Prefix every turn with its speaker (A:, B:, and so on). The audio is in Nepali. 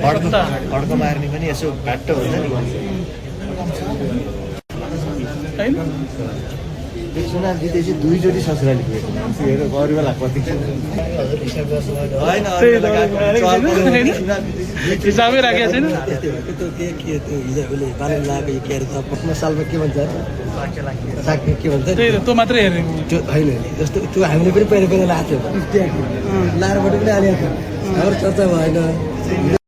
A: अड्को मार्ने पनि यसो घाटो हुन्छ नि
B: होइन
A: सुनार दिदी चाहिँ दुईचोटि ससुराली पुगेको अरू बेला कति
B: हिसाबै राखेको छैन
A: सालमा के भन्छ साक्ने के भन्छ
B: त्यही त तँ मात्रै हेरेँ
A: त्यो होइन जस्तो त्यो हामीले पनि पहिला पहिला लाएको थियो लारबाट पनि हालेको थियो हाम्रो चर्चा भएन